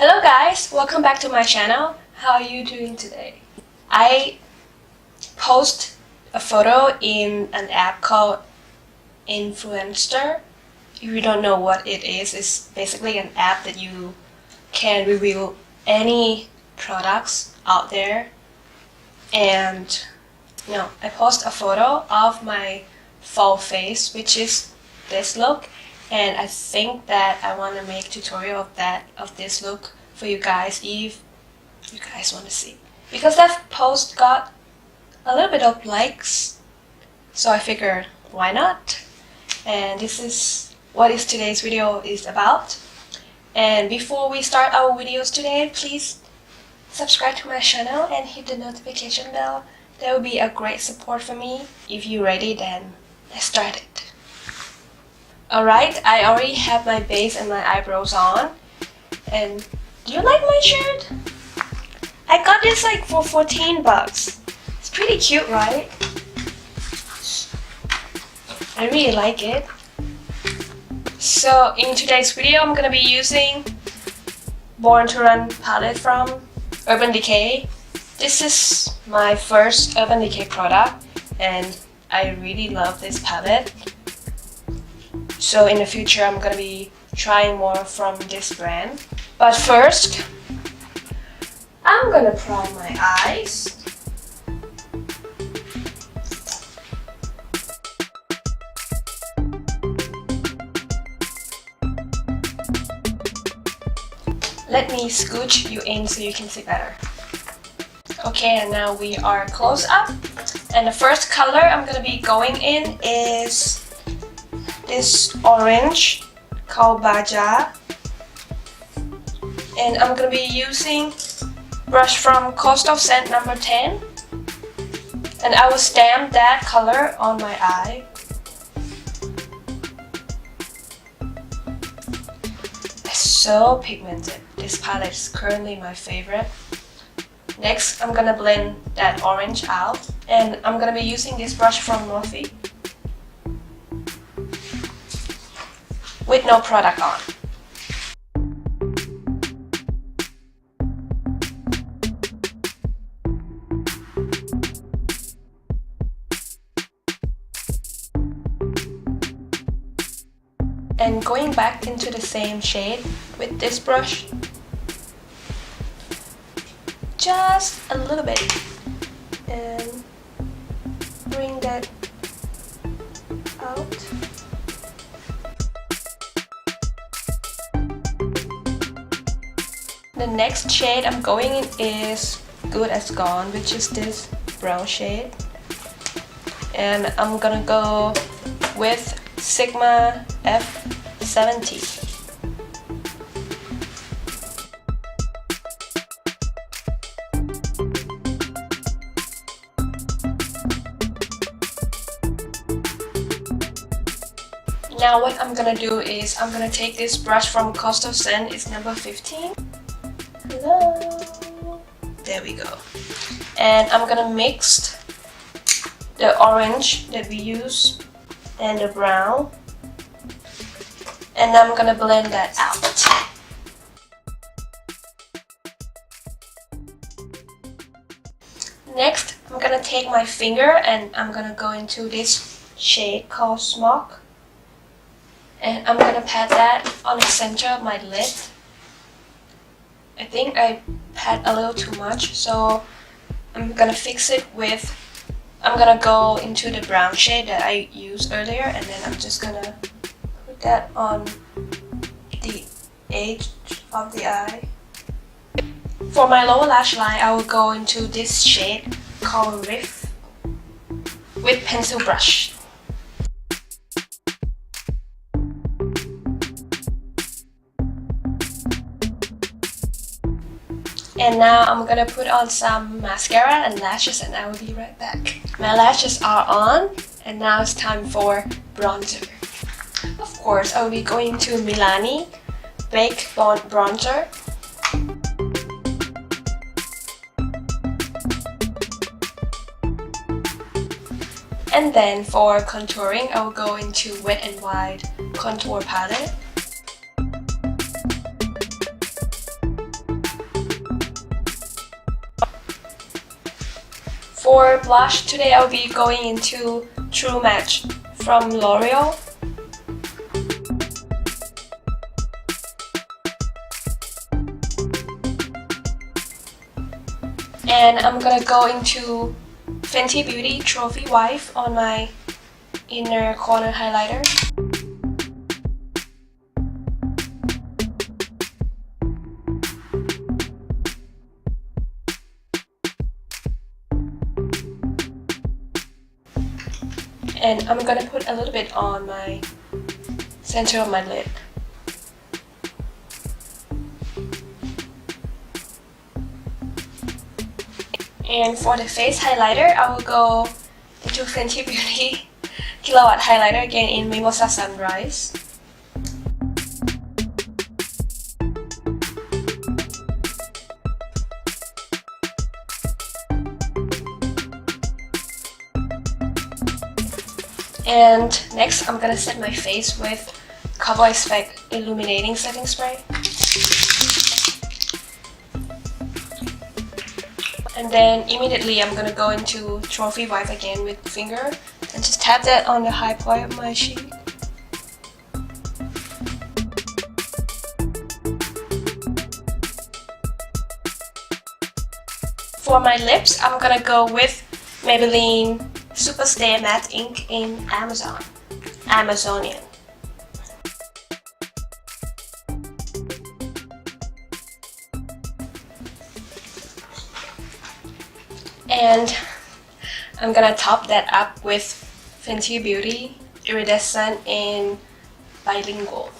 Hello guys, welcome back to my channel. How are you doing today? I post a photo in an app called Influenster. If you don't know what it is, it's basically an app that you can review any products out there. And I post a photo of my fall face, which is this look. And I think that I want to make a tutorial of this look for you guys if you guys want to see. Because that post got a little bit of likes, so I figured why not? And this is what today's video is about. And before we start our videos today, please subscribe to my channel and hit the notification bell. That would be a great support for me. If you're ready, then let's start it. Alright, I already have my base and my eyebrows on. And do you like my shirt? I got this like for 14 bucks. It's pretty cute, right? I really like it. So in today's video, I'm gonna be using Born to Run palette from Urban Decay. This is my first Urban Decay product and I really love this palette. So in the future, I'm gonna be trying more from this brand. But first, I'm gonna prime my eyes. Let me scooch you in so you can see better. Okay, and now we are close up. And the first color I'm gonna be going in is this orange called Baja, and I'm gonna be using brush from Coastal Scent number 10, and I will stamp that color on my eye. It's so pigmented. This palette is currently my favorite. Next, I'm gonna blend that orange out, and I'm gonna be using this brush from Toffee with no product on. And going back into the same shade with this brush, just a little bit, and bring that out. The next shade I'm going in is Good as Gone, which is this brown shade. And I'm gonna go with Sigma F70. Now what I'm gonna do is I'm gonna take this brush from Coastal Scent, it's number 15. Hello. There we go. And I'm gonna mix the orange that we use and the brown, and I'm gonna blend that out. Next, I'm gonna take my finger and I'm gonna go into this shade called Smoke, and I'm gonna pat that on the center of my lid. I think I pat a little too much, so I'm gonna fix it with, I'm gonna go into the brown shade that I used earlier, and then I'm just gonna put that on the edge of the eye. For my lower lash line, I will go into this shade called Riff with pencil brush. And now I'm gonna put on some mascara and lashes, and I will be right back. My lashes are on, and now it's time for bronzer. Of course, I will be going to Milani Baked Bronzer. And then for contouring, I will go into Wet n Wild Contour Palette. For blush, today I'll be going into True Match from L'Oreal. And I'm gonna go into FentyBeauty Trophy Wife on my inner corner highlighter. And I'm gonna put a little bit on my center of my lid. And for the face highlighter, I will go into FentyBeauty Killawatt highlighter again in Mimosa Sunrise. And next, I'm gonna set my face with CoverFx Illuminating Setting Spray. And then immediately I'm gonna go into Trophy Wipe again with finger and just tap that on the high point of my cheek. For my lips, I'm gonna go with Maybelline Superstay Matte Ink in Amazonian. And I'm gonna top that up with FentyBeauty Iridescence in Bilingual.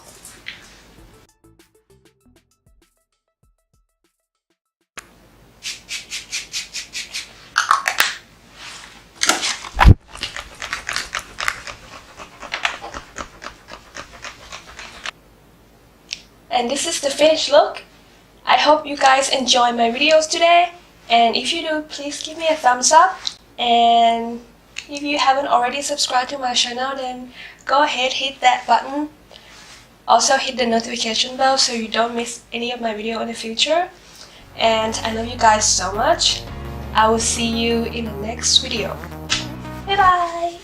And this is the finished look. I hope you guys enjoy my videos today. And if you do, please give me a thumbs up. And if you haven't already subscribed to my channel, then go ahead, hit that button. Also hit the notification bell so you don't miss any of my video in the future. And I love you guys so much. I will see you in the next video. Bye bye!